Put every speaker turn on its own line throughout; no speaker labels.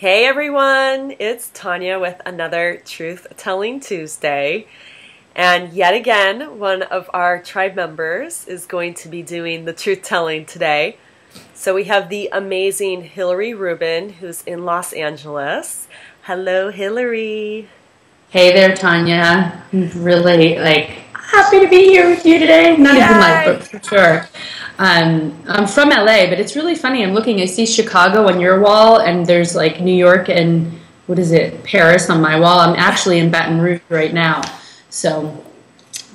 Hey everyone, it's Tanya with another Truth Telling Tuesday. And yet again, one of our tribe members is going to be doing the truth telling today. So we have the amazing Hillary Rubin, who's in Los Angeles. Hello, Hillary.
Hey there, Tanya. I'm really happy to be here with you today. Not
Yay!
even but for sure. I'm from LA, but it's really funny. I see Chicago on your wall, and there's New York and Paris on my wall. I'm actually in Baton Rouge right now. So,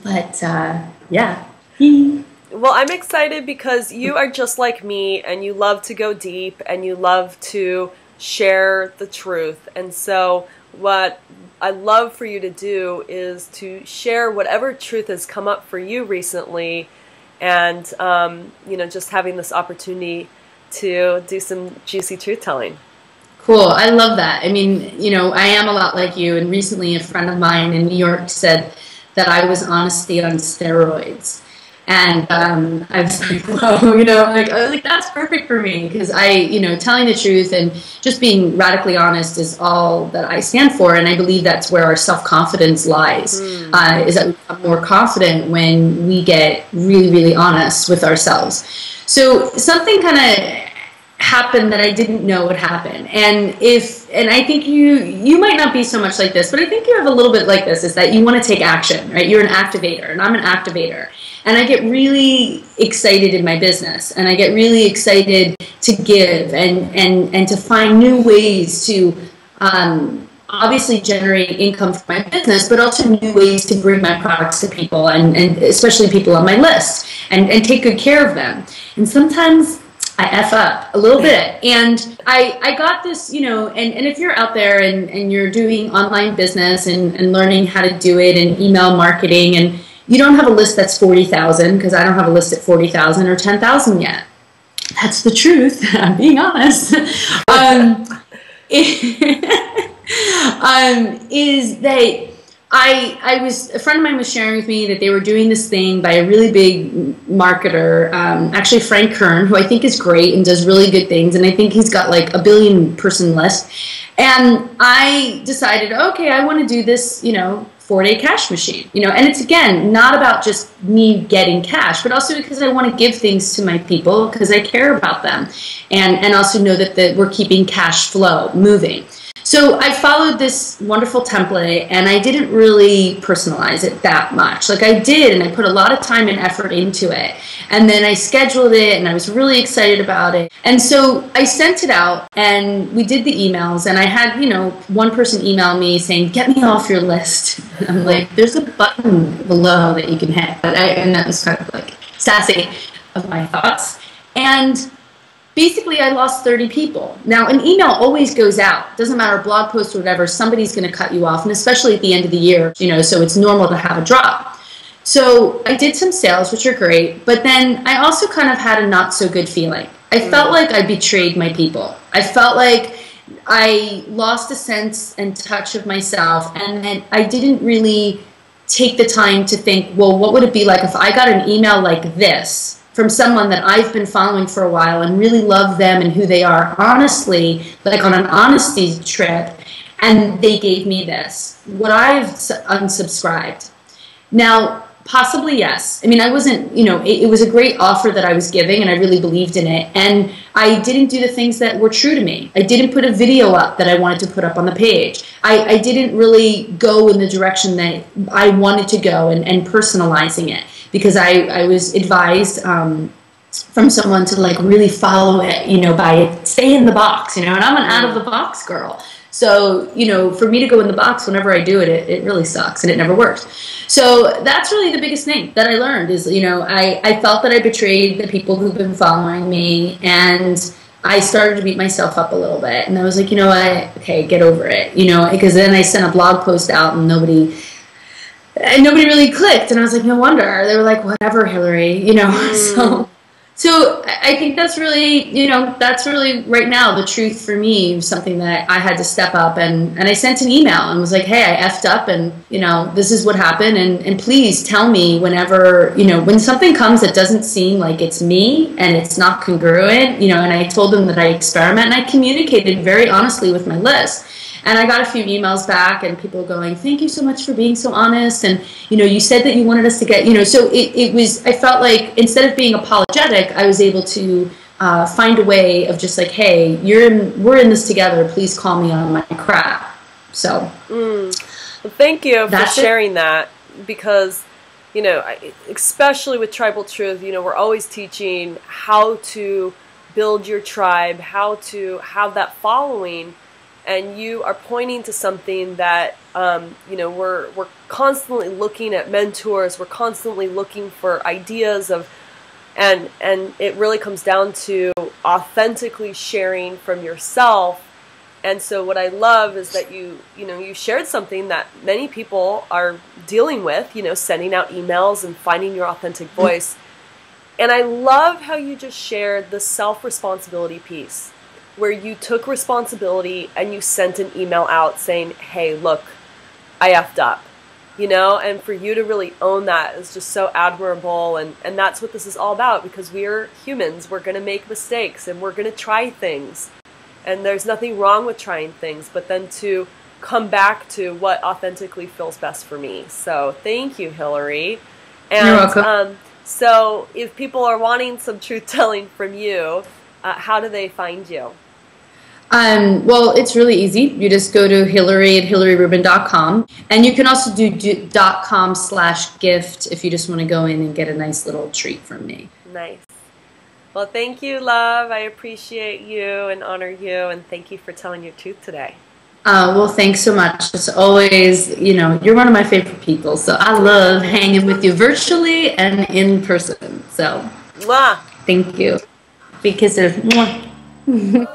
yeah.
Well, I'm excited because you are just like me, and you love to go deep, and you love to share the truth. And so what I love for you to do is to share whatever truth has come up for you recently, and just having this opportunity to do some juicy truth telling.
Cool. I love that. I am a lot like you, and recently a friend of mine in New York said that I was honesty on steroids. And I was like, whoa, I was like, that's perfect for me, because telling the truth and just being radically honest is all that I stand for, and I believe that's where our self-confidence lies, is that we become more confident when we get really, really honest with ourselves. So something kind of happened that I didn't know would happen, and I think you might not be so much like this, but I think you have a little bit like this, is that you want to take action, right? You're an activator, and I'm an activator. And I get really excited in my business, and I get really excited to give and to find new ways to obviously generate income for my business, but also new ways to bring my products to people, and especially people on my list, and take good care of them. And sometimes I F up a little bit. And I got this, and if you're out there and you're doing online business and learning how to do it, and email marketing, and you don't have a list that's 40,000, because I don't have a list at 40,000 or 10,000 yet. That's the truth. I'm being honest. Is that a friend of mine was sharing with me that they were doing this thing by a really big marketer, actually Frank Kern, who I think is great and does really good things, and I think he's got like a 1 billion person list. And I decided, okay, I want to do this, 4-day cash machine, and it's, again, not about just me getting cash, but also because I want to give things to my people, because I care about them, and also know that we're keeping cash flow moving. So I followed this wonderful template, and I didn't really personalize it that much. Like I did, and I put a lot of time and effort into it. And then I scheduled it, and I was really excited about it. And so I sent it out, and we did the emails, and I had, one person email me saying, "Get me off your list." And I'm like, there's a button below that you can hit. And that was kind of sassy of my thoughts. And basically, I lost 30 people. Now, an email always goes out. Doesn't matter, blog post or whatever, somebody's going to cut you off, and especially at the end of the year, so it's normal to have a drop. So I did some sales, which are great, but then I also kind of had a not so good feeling. I felt like I betrayed my people. I felt like I lost a sense and touch of myself, and then I didn't really take the time to think, well, what would it be like if I got an email like this from someone that I've been following for a while and really love them and who they are honestly, like on an honesty trip, and they gave me this? Would I have unsubscribed? Now, possibly yes. I wasn't, it was a great offer that I was giving, and I really believed in it. And I didn't do the things that were true to me. I didn't put a video up that I wanted to put up on the page. I didn't really go in the direction that I wanted to go, and personalizing it, because I was advised from someone to really follow it, by stay in the box, and I'm an out of the box girl. So, for me to go in the box whenever I do it, it really sucks, and it never works. So that's really the biggest thing that I learned is, I felt that I betrayed the people who've been following me, and I started to beat myself up a little bit. And I was like, okay, get over it, because then I sent a blog post out, and nobody really clicked. And I was like, no wonder. They were like, whatever, Hillary, So So I think that's really, that's really right now the truth for me, something that I had to step up, and I sent an email and was like, hey, I effed up, and, this is what happened, and please tell me whenever, when something comes that doesn't seem like it's me and it's not congruent, and I told them that I experiment, and I communicated very honestly with my list. And I got a few emails back and people going, thank you so much for being so honest. And, you said that you wanted us to get, so it was, I felt like instead of being apologetic, I was able to find a way of just like, hey, we're in this together. Please call me on my crap. So.
Well, thank you for sharing that, because, especially with Tribal Truth, we're always teaching how to build your tribe, how to have that following. And you are pointing to something that, we're constantly looking at mentors. We're constantly looking for ideas of, and it really comes down to authentically sharing from yourself. And so what I love is that you shared something that many people are dealing with, sending out emails and finding your authentic voice. And I love how you just shared the self-responsibility piece, where you took responsibility and you sent an email out saying, hey, look, I effed up, and for you to really own that is just so admirable. And that's what this is all about, because we're humans. We're going to make mistakes and we're going to try things. And there's nothing wrong with trying things, but then to come back to what authentically feels best for me. So thank you, Hillary. And,
you're welcome.
So if people are wanting some truth telling from you, how do they find you?
Well, it's really easy. You just go to Hillary at HillaryRubin.com, and you can also do .com/gift if you just want to go in and get a nice little treat from me.
Nice. Well, thank you, love. I appreciate you and honor you, and thank you for telling your truth today.
Well, thanks so much. It's always, you're one of my favorite people, so I love hanging with you virtually and in person. So,
Mwah.
Thank you. Big kisses. Mwah.